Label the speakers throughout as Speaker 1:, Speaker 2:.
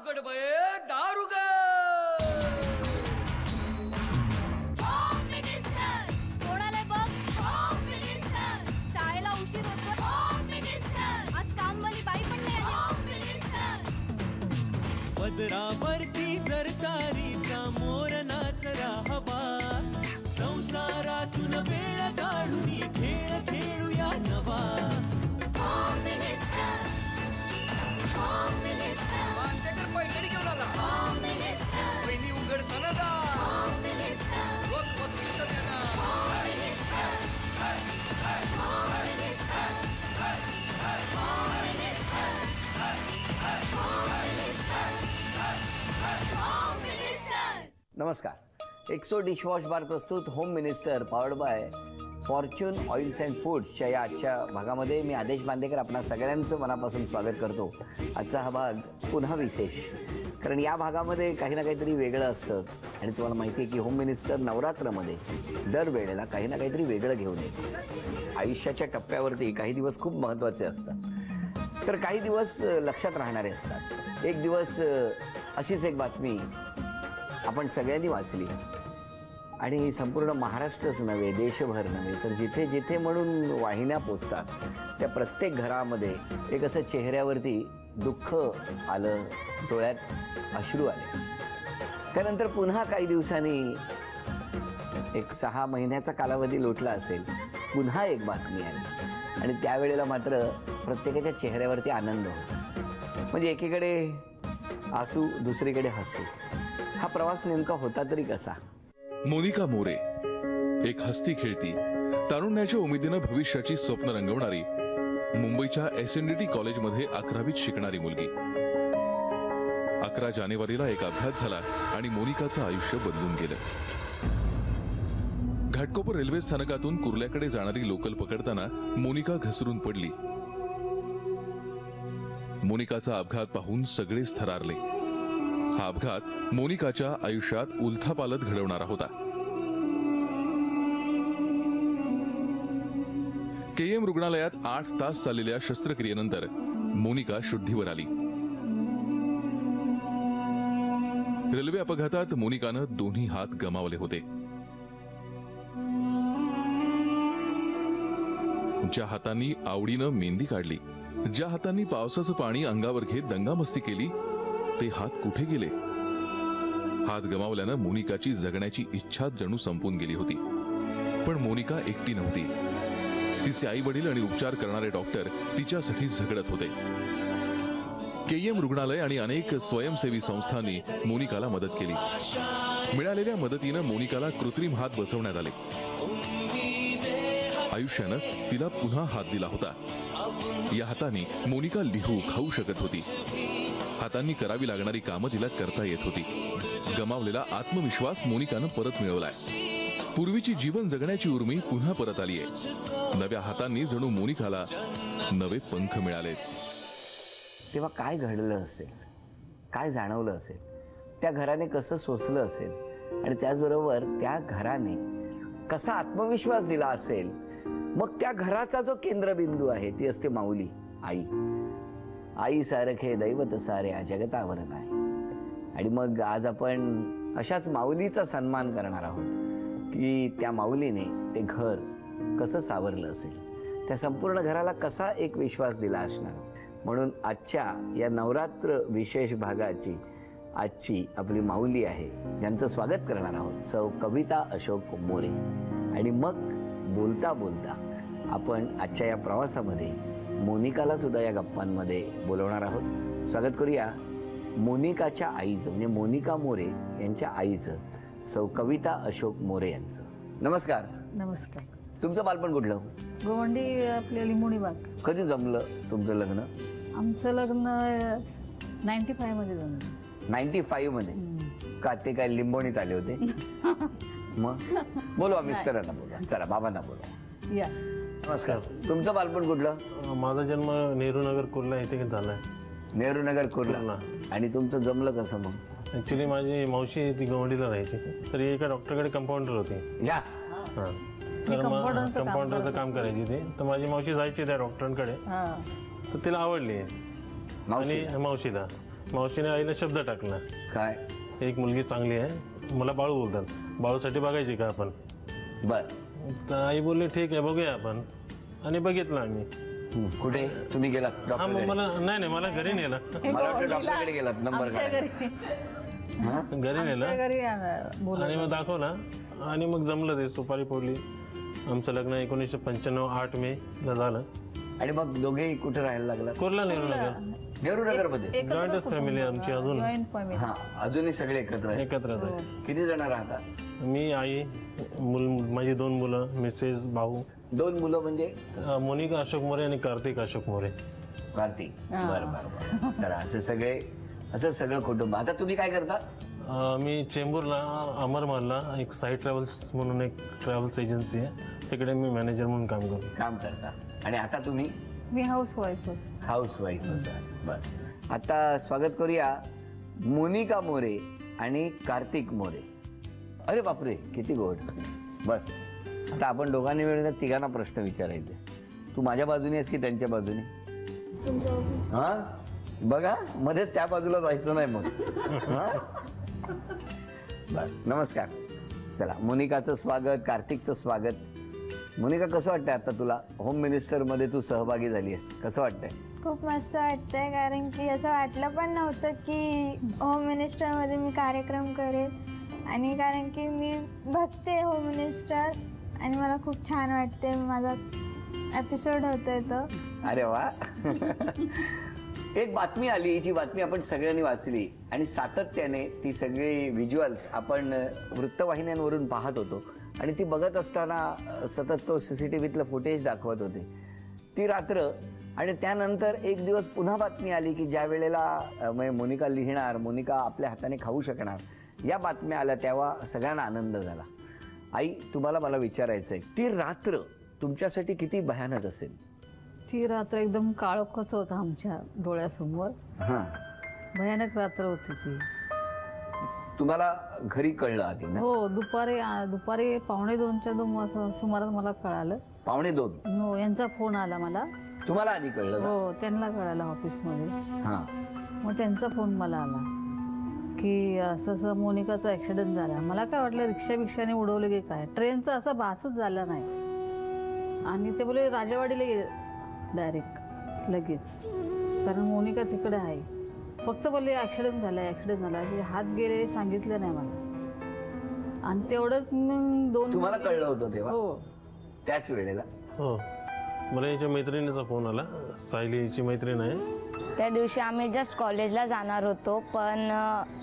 Speaker 1: उघड बये दार उघड.
Speaker 2: कोणाला बघ शाळेला उशीर होतो. आज कामवाली बाई पण नाही आली.
Speaker 3: पदरावरती सरकारीचा मोर नाचरा हवा. संसारातून वेळ काढून खेळ खेळूया नवा.
Speaker 1: मानतेकर पैठणी घेऊन आला. वहिनी उघडताना दा. रोज पत्रिका देणार.
Speaker 4: नमस्कार. एक्सो डिशवॉश बार प्रस्तुत home minister powered by Fortune oils and फूड्सच्या या आजच्या भागामध्ये मी आदेश बांदेकर आपणा सगळ्यांचं मनापासून स्वागत करतो. आजचा हा भाग पुन्हा विशेष, कारण या भागामध्ये काही ना काहीतरी वेगळं असतंच. आणि तुम्हाला माहिती आहे की होम मिनिस्टर नवरात्रमध्ये दरवेळेला काही ना काहीतरी वेगळं घेऊन येतो. आयुष्याच्या टप्प्यावरती काही दिवस खूप महत्त्वाचे असतात, तर काही दिवस लक्षात राहणारे असतात. एक दिवस अशीच एक बातमी आपण सगळ्यांनी वाचली आणि संपूर्ण महाराष्ट्रच नव्हे, देशभर नव्हे, तर जिथे जिथे म्हणून वाहिन्या पोचतात त्या प्रत्येक घरामध्ये एक असं चेहऱ्यावरती दुःख आलं, डोळ्यात अश्रू आले. त्यानंतर पुन्हा काही दिवसांनी एक 6 महिन्याचा कालावधी लोटला असेल, पुन्हा एक बातमी आली आणि त्यावेळेला मात्र प्रत्येकाच्या चेहऱ्यावरती आनंद होता. म्हणजे एकीकडे आसू, दुसरीकडे हसू. हा प्रवास नेमका होता तरी कसा?
Speaker 5: मोनिका मोरे, एक हसती खेळती, तारुण्याच्या उमेदीनं भविष्याची स्वप्न रंगवणारी, मुंबईच्या SNDT कॉलेजमध्ये 11वीत शिकणारी मुलगी. 11 जानेवारीला एक अपघात झाला आणि मोनिकाचं आयुष्य बदलून गेलं. घाटकोपर रेल्वे स्थानकातून कुर्ल्याकडे जाणारी लोकल पकडताना मोनिका घसरून पडली. मोनिकाचा अपघात पाहून सगळेच थरारले. हा अपघात मोनिकाच्या आयुष्यात उलथापालथ घडवणारा होता. KM रुग्णालयात 8 तास चाललेल्या शस्त्रक्रियेनंतर मोनिका शुद्धीवर आली. रेल्वे अपघातात मोनिकानं दोन्ही हात गमावले होते. ज्या हातांनी आवडीनं मेहंदी काढली, ज्या हातांनी पावसाचं पाणी अंगावर घेत दंगामस्ती केली, ते हात कुठे गेले? हात गमावल्यानं मोनिकाची जगण्याची इच्छा जणू संपून गेली होती. पण मोनिका एकटी नव्हती. तिचे आई वडील आणि उपचार करणारे डॉक्टर तिच्यासाठी झगडत होते. KM रुग्णालय आणि अनेक स्वयंसेवी संस्थांनी मोनिकाला मदत केली. मिळालेल्या मदतीनं मोनिकाला कृत्रिम हात बसवण्यात आले. आयुष्यानं तिला पुन्हा हात दिला होता. या हाताने मोनिका लिहू, खाऊ शकत होती. हातांनी करावी लागणारी कामं तिला करता येत होती. गमावलेला आत्मविश्वास मोनिकानं परत मिळवलाय. पूर्वीची जीवन जगण्याची उर्मी पुन्हा परत आलीय. नव्या हातांनी जणू मोनिकाला नवे पंख मिळाले.
Speaker 4: तेव्हा काय घडलं असेल, काय जाणवलं असेल, त्या घराने कसं सोसलं असेल आणि त्याचबरोबर त्या घराने कसा आत्मविश्वास दिला असेल. मग त्या घराचा जो केंद्रबिंदू आहे ती असते माऊली, आई. आई सारखे दैवत साऱ्या जगतावर नाही. आणि मग आज आपण अशाच माऊलीचा सन्मान करणार आहोत की त्या माऊलीने ते घर कसं सावरलं असेल, त्या संपूर्ण घराला कसा एक विश्वास दिला असणार. म्हणून आजच्या या नवरात्र विशेष भागाची आजची आपली माऊली आहे, ज्यांचं स्वागत करणार आहोत, सौ कविता अशोक मोरे. आणि मग बोलता बोलता आपण आजच्या या प्रवासामध्ये मोनिकाला सुद्धा या गप्पांमध्ये बोलवणार आहोत. स्वागत करूया मोनिकाच्या आईचं, म्हणजे मोनिका मोरे यांच्या आईचं, सौ कविता अशोक मोरे यांचं. नमस्कार.
Speaker 6: नमस्कार.
Speaker 4: तुमचं बालपण कुठलं?
Speaker 6: गोवंडी आपल्या लिंबोणी बाग.
Speaker 4: कधी जमलं तुमचं लग्न?
Speaker 6: आमचं लग्न 95 मध्ये जमलं.
Speaker 4: 95 मध्ये? का ते काय लिंबोणीत आले होते? मग बोलवा मिस्टरांना, बोला, चला बाबांना बोलवा.
Speaker 6: या.
Speaker 4: नमस्कार. तुमचं बालपण कुठलं?
Speaker 7: माझा जन्म नेहरू नगर कुर्ला येथे झालाय.
Speaker 4: नेहरू नगर कुर्ला. आणि तुमचं जमलं कसं मग?
Speaker 7: ऍक्च्युली माझी मावशी ती गोवंडीला राहायची, तर एका डॉक्टरकडे कंपाऊंडर होती.
Speaker 4: या.
Speaker 7: हां, तर कंपाऊंडरचं काम करायची ती. तर माझी मावशी जायची त्या डॉक्टरांकडे, तर तिला आवडली आणि मावशीला. मावशीने आईला शब्द टाकला,
Speaker 4: काय?
Speaker 7: एक मुलगी चांगली आहे, मला बाळू बोलतात, बाळूसाठी बघायची का आपण?
Speaker 4: बर.
Speaker 7: तर आई बोलली ठीक आहे बघूया आपण, आणि बघितलं आम्ही.
Speaker 4: कुठे तुम्ही गेलात?
Speaker 7: हा,
Speaker 4: डॉक्टर
Speaker 7: मग मला नाही मला घरी नेलं,
Speaker 4: मला वाटतं डॉक्टरकडे गेलात नंबर
Speaker 6: आमच्या
Speaker 4: काढायला.
Speaker 6: घरी
Speaker 4: हा?
Speaker 7: घरी नेलं
Speaker 6: आमच्या घरी बोला.
Speaker 7: आणि मग दाखवला आणि मग जमलं ते, सुपारी फोडली. आमचं लग्न 1995 8 मेला झालं.
Speaker 4: आणि मग दोघेही कुठे राहायला लागला?
Speaker 7: कोरला नेहरू नगर,
Speaker 4: नेहरू मध्ये.
Speaker 7: जॉईंटच फॅमिली आमची अजून,
Speaker 6: जॉईंट फॅमिली.
Speaker 4: हा, अजूनही सगळे एकत्र आहेत.
Speaker 7: एकत्रच आहे.
Speaker 4: किती जण राहता?
Speaker 7: मी, आई, माझी 2 मुलं, मिसेस, भाऊ.
Speaker 4: 2 मुलं म्हणजे?
Speaker 7: मोनिका अशोक मोरे आणि कार्तिक अशोक मोरे.
Speaker 4: कार्तिक. बरं बरं बरं. तर असं सगळं कुटुंब. आता तुम्ही काय करता?
Speaker 7: मी चेंबूरला अमरमहलला एक साई ट्रॅव्हल्स म्हणून एक ट्रॅव्हल्स एजन्सी आहे, तिकडे मी मॅनेजर म्हणून काम
Speaker 4: करता. आणि आता तुम्ही?
Speaker 6: मी हाऊसवाईफ.
Speaker 4: हाऊसवाईफ. बरं. आता स्वागत करूया मोनिका मोरे आणि कार्तिक मोरे. अरे बापरे, किती गोड. बस, आता आपण दोघांनी मिळून तिघांना प्रश्न विचारायचे. तू माझ्या बाजूने आहेस की त्यांच्या बाजूने? हा, बघा मध्ये त्या बाजूला जायचं नाही मग. हा, बर. नमस्कार. चला, मोनिकाचं स्वागत, कार्तिकचं स्वागत. मोनिका, कसं वाटतंय आता तुला? होम मिनिस्टर मध्ये तू सहभागी झाली आहेस, कसं वाटतंय?
Speaker 2: खूप मस्त वाटतंय, कारण की असं वाटलं पण नव्हतं की होम मिनिस्टरमध्ये मी कार्यक्रम करेल. आणि कारण की मी बघते होम मिनिस्टर आणि मला खूप छान वाटते. माझा एपिसोड होतोय तो.
Speaker 4: अरे वा. एक बातमी आली, जी बातमी आपण सगळ्यांनी वाचली आणि सातत्याने ती सगळी व्हिज्युअल्स आपण वृत्तवाहिन्यांवरून पाहत होतो. आणि ती बघत असताना सतत तो CCTVतलं फुटेज दाखवत होते. ती रात्र आणि त्यानंतर एक दिवस पुन्हा बातमी आली की ज्या वेळेला मोनिका लिहिणार, मोनिका आपल्या हाताने खाऊ शकणार, या बातम्या आल्या तेव्हा सगळ्यांना आनंद झाला. आई, तुम्हाला मला विचारायचं आहे, ती रात्र तुमच्यासाठी किती भयानक असेल?
Speaker 6: ती रात्र एकदम काळोखच होता आमच्या डोळ्यासमोर.
Speaker 4: हां,
Speaker 6: भयानक रात्र होती ती.
Speaker 4: तुम्हाला घरी कळलं आधी ना?
Speaker 6: हो, दुपारी 1:45च्या सुमारास मला कळालं.
Speaker 4: 1:45?
Speaker 6: हो, यांचा फोन आला मला.
Speaker 4: तुम्हाला आधी कळलं का?
Speaker 6: हो, त्यांना कळालं ऑफिसमध्ये.
Speaker 4: हां.
Speaker 6: मग त्यांचा फोन मला आला की असं मोनिकाचा ॲक्सिडेंट झाला. मला काय वाटलं रिक्षाने उडवलं की काय, ट्रेनचा असा भासच झाला नाही. आणि ते बोले राजावाडीला गे डायरेक्ट लगेच, कारण मोनिका तिकडे आहे. फक्त बोलले ॲक्सिडेंट झाला. हात गेले सांगितलं नाही मला. आणि तेवढंच मग 2
Speaker 4: तुम्हाला कळलं होतं तेव्हा?
Speaker 6: हो,
Speaker 4: त्याच वेळेला?
Speaker 7: हो, मला याच्या मैत्रिणीचा फोन आला. सायलीची मैत्रीण आहे.
Speaker 8: त्या दिवशी आम्ही जस्ट कॉलेजला जाणार होतो, पण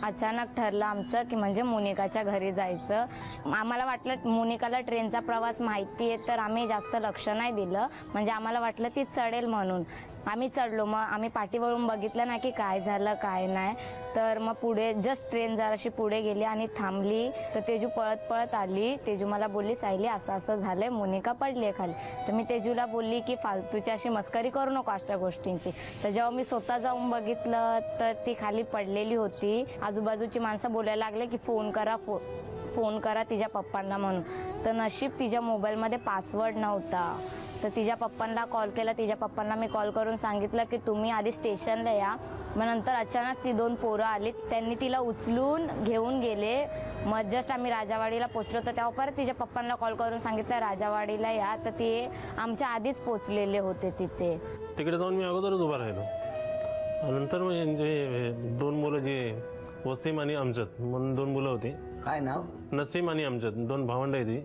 Speaker 8: अचानक ठरलं आमचं की म्हणजे मोनिकाच्या घरी जायचं. आम्हाला वाटलं मोनिकाला ट्रेनचा प्रवास माहिती आहे, तर आम्ही जास्त लक्ष नाही दिलं. म्हणजे आम्हाला वाटलं ती चढेल म्हणून आम्ही चढलो. मग आम्ही पाठीवरून बघितलं ना की काय झालं काय नाही. तर मग पुढे जस्ट ट्रेन जराशी पुढे गेली आणि थांबली. तर तेजू पळत आली. तेजू मला बोलली, सायली असं झालंय, मोनिका पडली आहे खाली. तर मी तेजूला बोलली की फालतूची अशी मस्करी करू नको अशा गोष्टींची. तर जेव्हा मी स्वतः जाऊन बघितलं तर ती खाली पडलेली होती. आजूबाजूची माणसं बोलायला लागले की फोन करा तिच्या पप्पांना म्हणून. तर नशीब तिच्या मोबाईलमध्ये पासवर्ड नव्हता. तर तिच्या पप्पांना कॉल केला. तिच्या पप्पांना मी कॉल करून सांगितलं की तुम्ही आधी स्टेशनला या. मग नंतर अचानक ती 2 पोरं आली, त्यांनी तिला उचलून घेऊन गेले. मग जस्ट आम्ही राजावाडीला पोचलो तर तेव्हा परत तिच्या पप्पांना कॉल करून सांगितलं राजावाडीला या. तर ते आमच्या आधीच पोचलेले होते तिथे.
Speaker 7: तिकडे जाऊन मी अगोदरच उभा राहिलो. नंतर म्हणजे 2 मुलं, जे वसीम आणि अमजद म्हणून 2 मुलं होती.
Speaker 4: काय नाव?
Speaker 7: नसीम आणि अमजद, 2 भावंड आहे ती.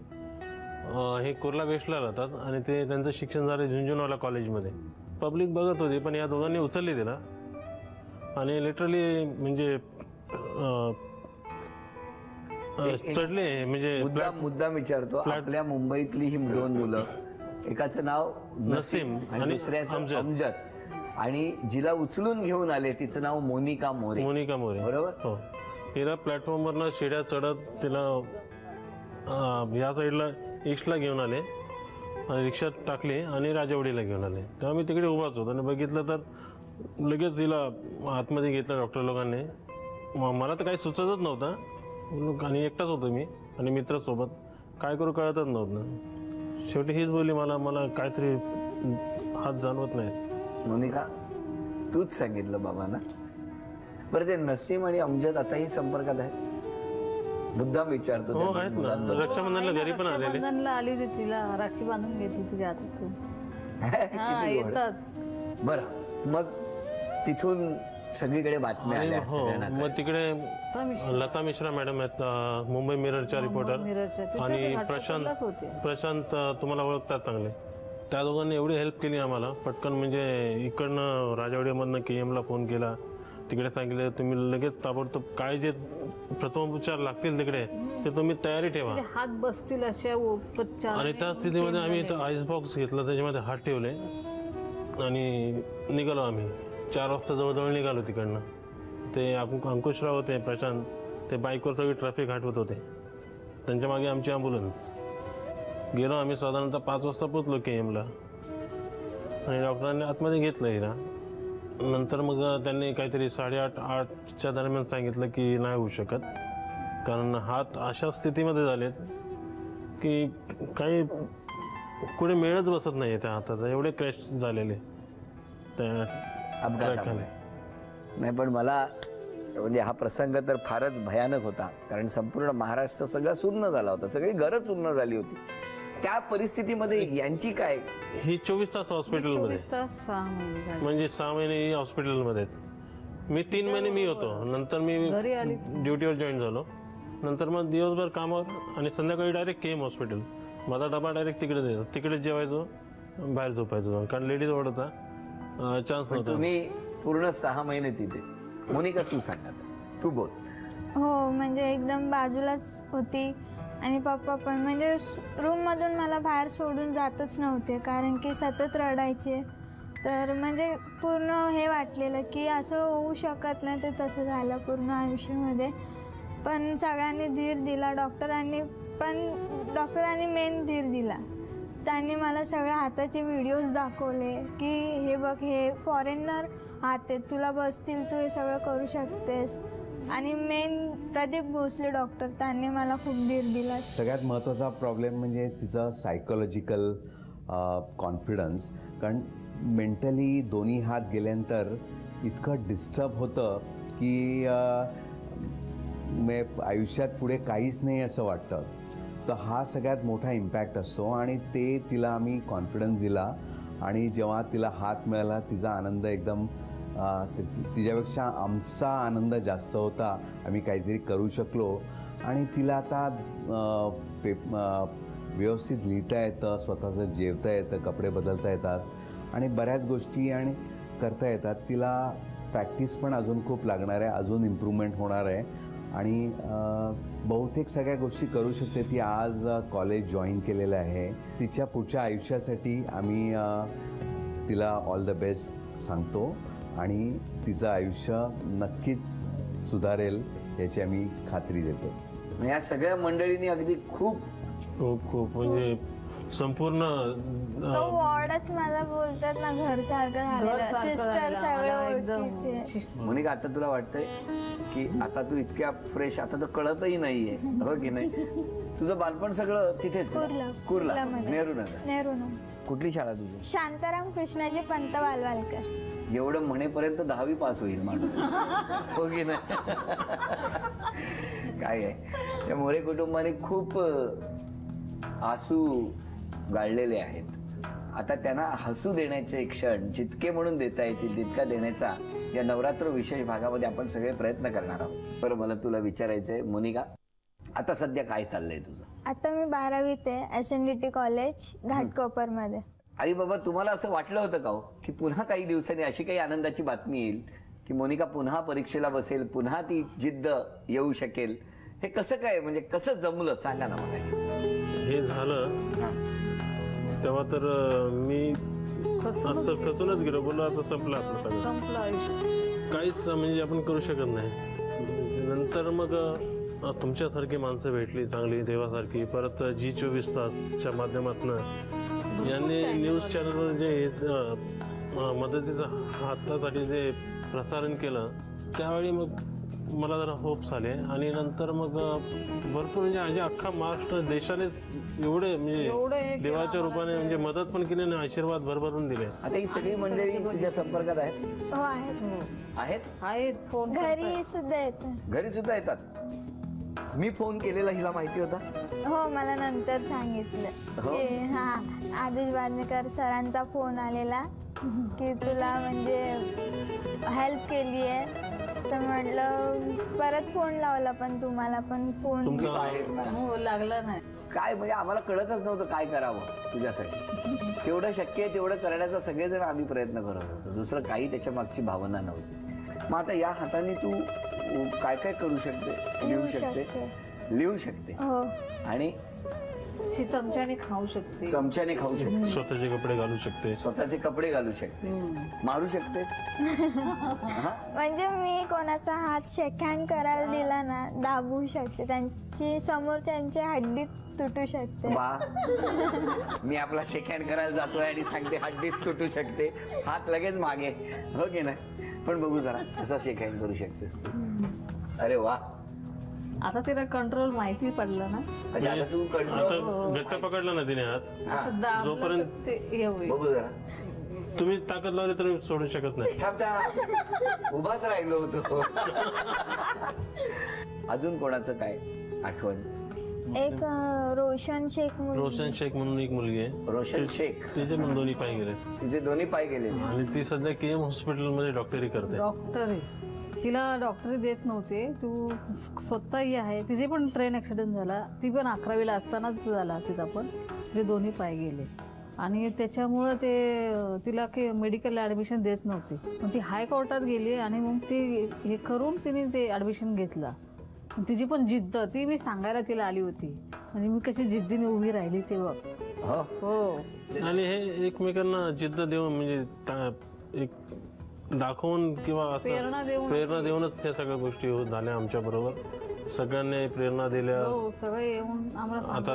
Speaker 7: हे कुर्ला वेस्टला राहतात आणि ते त्यांचं शिक्षण झालं झुंझुनवाला कॉलेजमध्ये. पब्लिक बघत होती, पण या दोघांनी उचलली तिला आणि लिटरली म्हणजे चढले. म्हणजे
Speaker 4: मुद्दाम विचारतो, आपल्या मुंबईतली ही 2 मुलं, एकाचं नाव नसीम आणि दुसऱ्याचं अमजद, आणि जिला उचलून घेऊन आले तिचं नाव मोनिका मोरे. बरोबर?
Speaker 7: हो. हिला प्लॅटफॉर्मवरनं शिड्या चढत तिला या साईडला ईस्टला घेऊन आले आणि रिक्षात टाकली आणि राजावाडीला घेऊन आले. तेव्हा मी तिकडे उभाच होतो आणि बघितलं तर लगेच तिला आतमध्ये घेतलं डॉक्टर लोकांनी. मला तर काही सुचतच नव्हतं आणि एकटाच होतो मी आणि मित्रासोबत. काय करू कळतच नव्हतं. शेवटी हीच बोलली, मला काहीतरी हात जाणवत नाही.
Speaker 4: मोनिका, तूच सांगितलं बाबांना? बरं ते नसीम आणि अमजद आताही संपर्कात आहेत? मुद्दाम विचारतो
Speaker 7: हो
Speaker 4: त्या
Speaker 7: आहेत ना,
Speaker 4: मुलांबद्दल.
Speaker 7: रक्षाबंधनला घरी पण आलेले.
Speaker 6: रक्षाबंधनला आली होती, तिला राखी बांधून घेतली तुझ्या हातातून. हा
Speaker 4: किती गोड.
Speaker 6: येतात.
Speaker 4: बरं मग तिथून सगळीकडे बातम्या आल्या
Speaker 7: हो
Speaker 4: सगळ्यांना.
Speaker 7: मग तिकडे लता मिश्रा मॅडम आहेत, मुंबई मिररच्या रिपोर्टर,
Speaker 6: मिररच्या. ते
Speaker 7: आणि
Speaker 6: तिथे घाटकोपरलाच होते.
Speaker 7: प्रशांत तुम्हाला ओळखतात चांगले. त्या दोघांनी एवढी हेल्प केली आम्हाला पटकन. म्हणजे इकडनं राजवाडीमधनं KM ला फोन केला, तिकडे सांगितलं तुम्ही लगेच ताबडतोब काय जे प्रथमोपचार लागतील तिकडे ते तुम्ही तयारी ठेवा.
Speaker 6: म्हणजे हात बसतील अशा उपचार.
Speaker 7: आणि त्या स्थितीमध्ये आम्ही इथं आईस बॉक्स घेतला, त्याच्यामध्ये हात ठेवले आणि निघालो आम्ही. 4 वाजता जवळजवळ निघालो तिकडनं. ते अंकुशराव होते, प्रशांत, ते बाईकवर सगळी ट्रॅफिक हटवत होते, त्यांच्या मागे आमची ॲम्ब्युलन्स. गेलो आम्ही, साधारणतः 5 वाजता पोचलो KM ला. आणि डॉक्टरांनी आतमध्ये घेतलं हिरा. नंतर मग त्यांनी काहीतरी 8:30-8च्या दरम्यान सांगितलं की नाही होऊ शकत, कारण हात अशा स्थितीमध्ये झालेत की काही कुठे मेळच बसत नाही त्या हाताचा, एवढे क्रॅश झालेले त्या
Speaker 4: अपघातामुळे. नाही पण मला म्हणजे हा प्रसंग तर फारच भयानक होता, कारण संपूर्ण महाराष्ट्र सगळा सुन्न झाला होता, सगळी घरच सुन्न झाली होती. त्या परिस्थितीमध्ये यांची काय?
Speaker 7: ही 24 तास हॉस्पिटलमध्ये,
Speaker 6: 24 तास 6 महिने झाले.
Speaker 7: म्हणजे 6 महिने हॉस्पिटलमध्ये आहेत. मी 3 महिने मी होतो, नंतर मी
Speaker 6: घरी आली.
Speaker 7: ड्युटीवर जॉईन झालो. नंतर मग दिवसभर कामावर आणि संध्याकाळी डायरेक्ट KM हॉस्पिटल. माझा डबा डायरेक्ट तिकडे द्यायचा, तिकडे जेवायचो, बाहेर झोपायचो, कारण लेडीज वॉर्ड होता, चान्स नव्हता.
Speaker 4: तुम्ही पूर्ण 6 महिने तिथे. मोनिका तू सांग आता, तू बोल.
Speaker 2: हो म्हणजे एकदम बाजूलाच होती आणि पप्पा पण म्हणजे रूममधून मला बाहेर सोडून जातच नव्हते, कारण की सतत रडायचे. तर म्हणजे पूर्ण हे वाटलेलं की असं होऊ शकत नाही, ते तसं झालं पूर्ण आयुष्यामध्ये. पण सगळ्यांनी धीर दिला, डॉक्टरांनी मेन धीर दिला. त्यांनी मला सगळ्या हाताचे व्हिडिओज दाखवले की हे बघ, हे फॉरेनर हात आहेत, तुला बसतील, तू हे सगळं करू शकतेस. आणि मेन प्रदीप भोसले डॉक्टर, त्यांनी मला खूप धीर दिला.
Speaker 9: सगळ्यात महत्त्वाचा प्रॉब्लेम म्हणजे तिचा सायकोलॉजिकल कॉन्फिडन्स, कारण मेंटली दोन्ही हात गेल्यानंतर इतकं डिस्टर्ब होतं की आयुष्यात पुढे काहीच नाही असं वाटतं. तर हा सगळ्यात मोठा इम्पॅक्ट असतो आणि ते तिला आम्ही कॉन्फिडन्स दिला. आणि जेव्हा तिला हात मिळाला, तिचा आनंद एकदम तिच्यापेक्षा आमचा आनंद जास्त होता. आम्ही काहीतरी करू शकलो आणि तिला आता व्यवस्थित लिहिता येतं, स्वतःचं जेवता येतं, कपडे बदलता येतात आणि बऱ्याच गोष्टी आणि करता येतात. तिला प्रॅक्टिस पण अजून खूप लागणार आहे, अजून इम्प्रूव्हमेंट होणार आहे आणि बहुतेक सगळ्या गोष्टी करू शकते. ती आज कॉलेज जॉईन केलेलं आहे. तिच्या पुढच्या आयुष्यासाठी आम्ही तिला ऑल द बेस्ट सांगतो आणि तिचं आयुष्य नक्कीच सुधारेल याची आम्ही खात्री देतो.
Speaker 4: या सगळ्या मंडळींनी अगदी खूप
Speaker 7: खूप खूप म्हणजे संपूर्ण
Speaker 2: वॉर्डच मला बोलतात ना, घरसारखं झालेलं. सिस्टर सगळे ओळखीचे.
Speaker 4: मोनिका, आता तुला वाटतंय की आता तू इतक्या फ्रेश, आता तर कळतही नाहीये, हो की नाही? तुझं बालपण सगळं तिथेच, कुर्ला, नेहरू नगर. कुठली शाळा तुझी?
Speaker 2: शांताराम कृष्णाजी पंत वालवालकर.
Speaker 4: एवढं म्हणेपर्यंत 10वी पास होईल माणूस, हो की नाही? काय आहे, त्या मोरे कुटुंबाने खूप आसू गाळलेले आहेत. आता त्यांना हसू देण्याचे क्षण जितके म्हणून देता येतील तितका देण्याचा या नवरात्र विशेष भागामध्ये आपण सगळे प्रयत्न करणार आहोत. बरं, मला तुला विचारायचंय मोनिका, आता सध्या काय चाललंय तुझं?
Speaker 2: आता मी 12वीत आहे, SNDT कॉलेज घाटकोपरमध्ये.
Speaker 4: आई बाबा, तुम्हाला असं वाटलं होतं का हो की पुन्हा काही दिवसांनी अशी काही आनंदाची बातमी येईल की मोनिका पुन्हा परीक्षेला बसेल, पुन्हा ती जिद्द येऊ शकेल? हे कसं काय, म्हणजे कसं जमलं सांगा ना मला.
Speaker 7: हे झालं तेव्हा तर मी असं खचूनच गेलो, बोललो आता संपलं आपलं,
Speaker 6: संपलं आयुष्य,
Speaker 7: काहीच म्हणजे आपण करू शकत नाही. नंतर मग तुमच्यासारखी माणसं भेटली चांगली, देवासारखी. परत G24 तासच्या माध्यमातून यांनी न्यूज चॅनलवर जे मदतीचा हातासाठी जे प्रसारण केलं, त्यावेळी मग मला जरा होप्स आले आणि नंतर मग भरपूर म्हणजे अख्खा महाराष्ट्र देशाने एवढे म्हणजे देवाच्या रूपाने म्हणजे मदत पण केली आणि आशीर्वाद भरभरून दिले.
Speaker 4: आता ही सगळी मंडळी तुझ्या संपर्कात आहेत?
Speaker 2: हो आहेत.
Speaker 6: आहेत फोन
Speaker 2: घरी सुद्धा येतात.
Speaker 4: घरी सुद्धा येतात. मी फोन केलेला हिला माहिती होता?
Speaker 2: हो, मला नंतर सांगितलं
Speaker 4: हो?
Speaker 2: की हा आदेश बांदेकर सरांचा फोन आलेला की तुला म्हणजे हेल्प केली आहे. तर म्हटलं परत फोन लावला पण तुम्हाला पण फोन
Speaker 6: लागला नाही.
Speaker 4: काय म्हणजे आम्हाला कळतच नव्हतं काय करावं तुझ्यासाठी. तेवढं शक्य आहे तेवढं करण्याचा सगळेजण आम्ही प्रयत्न करत होतो. दुसरं काही त्याच्या मागची भावना नव्हती. मग आता या हाताने तू काय काय करू शकते? लिहू शकते, लिहू शकते
Speaker 2: हो.
Speaker 4: आणि
Speaker 6: चमच्याने खाऊ शकते,
Speaker 4: चमच्याने खाऊ शकते,
Speaker 7: स्वतःचे कपडे घालू शकते,
Speaker 4: स्वतःचे कपडे घालू शकते, मारू शकतेस.
Speaker 2: म्हणजे मी कोणाचा हात शेक हँड करायला दिला ना, दाबू शकते, त्यांची समोरच्यांची हड्डी तुटू शकते.
Speaker 4: वा, मी आपला शेक हँड करायला जातोय आणि सांगते हड्डीत तुटू शकते, हात लगेच मागे, हो की नाही? पण बघू जरा कसा शेक हँड करू शकतेस तू. अरे वा,
Speaker 6: आता तिला कंट्रोल माहिती पडलं ना.
Speaker 4: अच्छा, आता तू कंट्रोल
Speaker 7: घट्ट पकडला ना तिने हात, जोपर्यंत
Speaker 4: बघू जरा.
Speaker 7: तुम्ही ताकद लावली तर सोडू शकत नाही.
Speaker 4: उभाच राहिलो होतो. अजून कोणाचं काय आठवण?
Speaker 2: एक रोशन शेख
Speaker 7: रोशन शेख म्हणून एक मुलगी आहे.
Speaker 4: रोशन शेख,
Speaker 7: तिचे पण दोन्ही पाय गेले.
Speaker 4: तिचे दोन्ही पाय गेले
Speaker 7: आणि ती सध्या KM हॉस्पिटलमध्ये डॉक्टरी करते.
Speaker 6: डॉक्टर तिला डॉक्टरी देत नव्हते. तू स्वतःही आहे. तिचे पण ट्रेन ॲक्सिडेंट झाला. ती पण 11वीला असतानाच झाला तिचा पण. तिचे दोन्ही पाय गेले आणि त्याच्यामुळं ते तिला मेडिकलला ॲडमिशन देत नव्हती. पण ती हायकोर्टात गेली आणि मग ती हे करून तिने ते ॲडमिशन घेतला. तिची पण जिद्द ती मी सांगायला तिला आली होती आणि मी कशी जिद्दीने उभी राहिली तेव्हा. हो,
Speaker 7: आणि हे एकमेकांना जिद्द देऊन म्हणजे एक दाखवून किंवा प्रेरणा देऊनच या सगळ्या गोष्टी झाल्या आमच्या बरोबर. सगळ्यांनी प्रेरणा दिल्या.
Speaker 6: सगळे येऊन आम्हाला.
Speaker 7: आता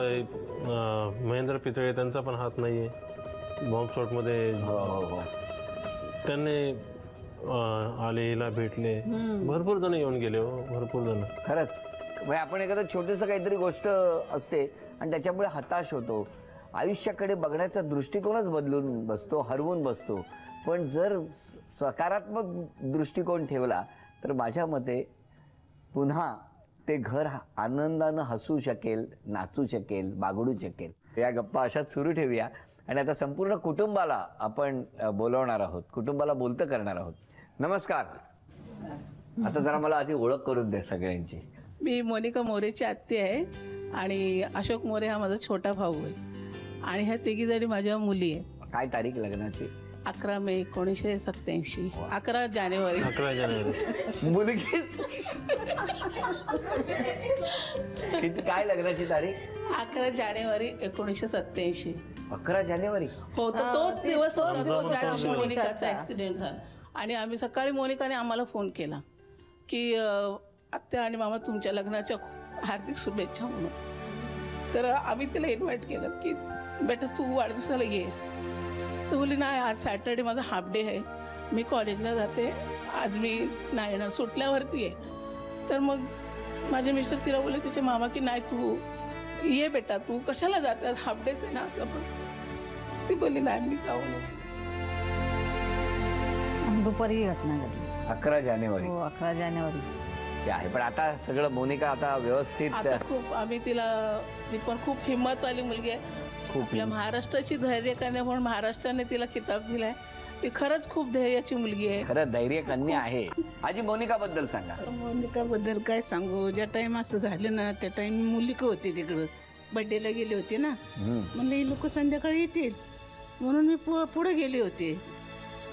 Speaker 7: महेंद्र पितळे त्यांचा पण हात नाहीये बॉम्बस्फोटमध्ये. त्यांनी आले, हिला भेटले, भरपूर जण येऊन गेले. हो, भरपूर जण.
Speaker 4: खरंच म्हणजे आपण एखादं छोटंसं काहीतरी गोष्ट असते आणि त्याच्यामुळे हताश होतो. आयुष्याकडे बघण्याचा दृष्टिकोनच बदलून बसतो, हरवून बसतो. पण जर सकारात्मक दृष्टिकोन ठेवला तर माझ्या मते पुन्हा ते घर आनंदानं हसू शकेल, नाचू शकेल, बागडू शकेल. या गप्पा अशाच सुरू ठेवूया आणि आता संपूर्ण कुटुंबाला आपण बोलवणार आहोत, कुटुंबाला बोलतं करणार आहोत. नमस्कार. आता जरा मला आधी ओळख करून द्या सगळ्यांची.
Speaker 10: मी मोनिका मोरेची आत्ती आहे आणि अशोक मोरे हा माझा छोटा भाऊ आहे आणि ह्या तिघी जणी माझ्या मुली आहे.
Speaker 4: काय तारीख लग्नाची?
Speaker 10: 11 मे 1987. 11 जानेवारी.
Speaker 7: 11 जानेवारी.
Speaker 4: मुलगी काय लग्नाची तारीख?
Speaker 10: 11 जानेवारी 1987.
Speaker 4: 11 जानेवारी.
Speaker 10: हो, तर तोच दिवस होता तो ज्या दिवशी मोनिकाचा ऍक्सिडेंट झाला. आणि आम्ही सकाळी मोनिकाने आम्हाला फोन केला की आत्या आणि मामा तुमच्या लग्नाच्या हार्दिक शुभेच्छा म्हणून. तर आम्ही तिला इन्व्हाइट केलं की बेटा तू वाढदिवसाला ये. तर बोलली नाही, आज सॅटर्डे माझा हाफ डे आहे, मी कॉलेजला जाते, आज मी नाही येणार, सुटल्यावरती आहे. तर मग माझे मिस्टर तिला बोलले तिचे मामा की नाही तू ये बेटा, तू कशाला जाते, हाफ डेच आहे ना असं. पण ती बोलली नाही मी जाऊ नको.
Speaker 6: दुपारी घटना घडली.
Speaker 4: 11 जानेवारी.
Speaker 6: हो, 11 जानेवारी
Speaker 4: ते आहे. पण आता सगळं मोनिका आता व्यवस्थित.
Speaker 10: आता खूप आम्ही तिला, ती पण खूप हिंमतवाली मुलगी आहे. आपल्या महाराष्ट्राची धैर्य कन्या म्हणून महाराष्ट्राने तिला किताब दिलाय. ती खरंच खूप धैर्याची मुलगी आहे.
Speaker 4: खरं धैर्य कन्या आहे. आजी मोनिका बद्दल सांगा.
Speaker 11: मोनिका बद्दल काय सांगू, ज्या टाइम असं झालं ना त्या टाइम मुलिका होती तिकडं, बर्थडेला गेले होते ना. म्हणलं ही लोक संध्याकाळी येतील म्हणून मी पुढे गेले होते.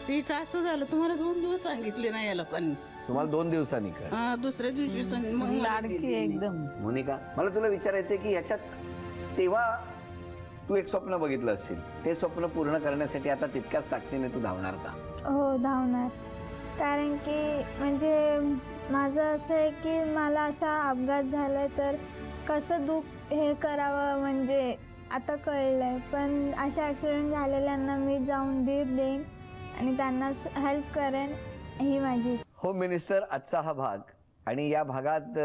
Speaker 11: तिचं असं झालं, तुम्हाला 2 दिवस सांगितले ना या लोकांनी.
Speaker 4: तुम्हाला 2 दिवसांनी
Speaker 11: हा, दुसऱ्या दिवशी मग
Speaker 6: लाडकी एकदम.
Speaker 4: मोनिका, मला तुला विचारायचंय की ह्याच्यात तेव्हा तू एक स्वप्न बघितलं असेल, ते स्वप्न पूर्ण करण्यासाठी आता तितक्याच ताकदीने तू धावणार का?
Speaker 2: हो, धावणार. कारण की म्हणजे माझं असं आहे की मला असा अपघात झालाय तर कसं दुःख हे करावं म्हणजे आता कळलंय. पण अशा ॲक्सिडेंट झालेल्यांना मी जाऊन धीर देईन आणि त्यांना हेल्प करेन, ही माझी.
Speaker 4: होम मिनिस्टर आजचा हा भाग आणि या भागात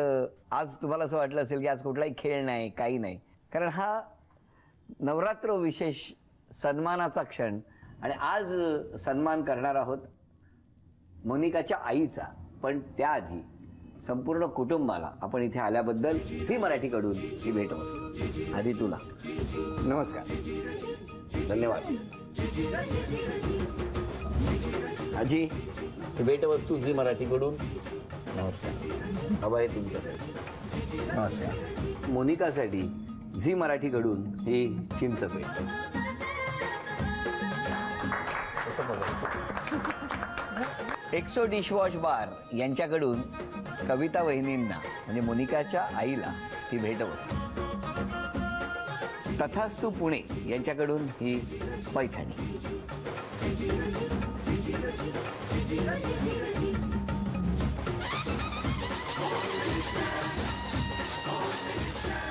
Speaker 4: आज तुम्हाला असं वाटलं असेल की आज कुठलाही खेळ नाही, काही नाही, कारण हा नवरात्र विशेष सन्मानाचा क्षण. आणि आज सन्मान करणार आहोत मोनिकाच्या आईचा. पण त्याआधी संपूर्ण कुटुंबाला आपण इथे आल्याबद्दल झी मराठीकडून ही भेटवस्तू. आधी तुला नमस्कार, धन्यवाद. आजी, ही भेटवस्तू झी मराठीकडून. नमस्कार. हवं आहे तुमच्यासाठी. नमस्कार. मोनिकासाठी झी मराठीकडून ही चिंचपेट. कसं बघायचं? एक्सो डिशवॉश बार यांच्याकडून कविता वहिनींना म्हणजे मोनिकाच्या आईला ही भेटवस्तू. तथास्तु पुणे यांच्याकडून ही पैठणी.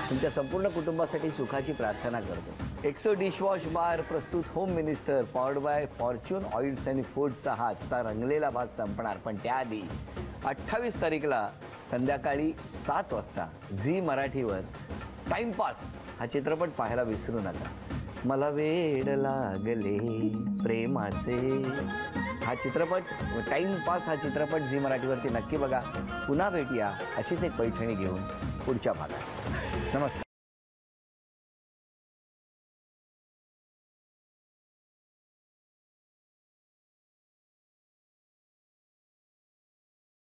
Speaker 4: तुमच्या संपूर्ण कुटुंबासाठी सुखाची प्रार्थना करतो. एक्सो डिशवॉश बार प्रस्तुत home minister powered by Fortune oils and फूड्सचा हातचा रंगलेला भाग संपणार. पण त्याआधी 28 तारीखला संध्याकाळी 7 वाजता झी मराठीवर टाइमपास हा चित्रपट पाहायला विसरू नका. मला वेड लागले प्रेमाचे हा चित्रपट, टाइमपास हा चित्रपट झी मराठीवरती नक्की बघा. पुन्हा भेटूया अशीच एक पैठणी घेऊन पुढच्या भागात. नमस्कार.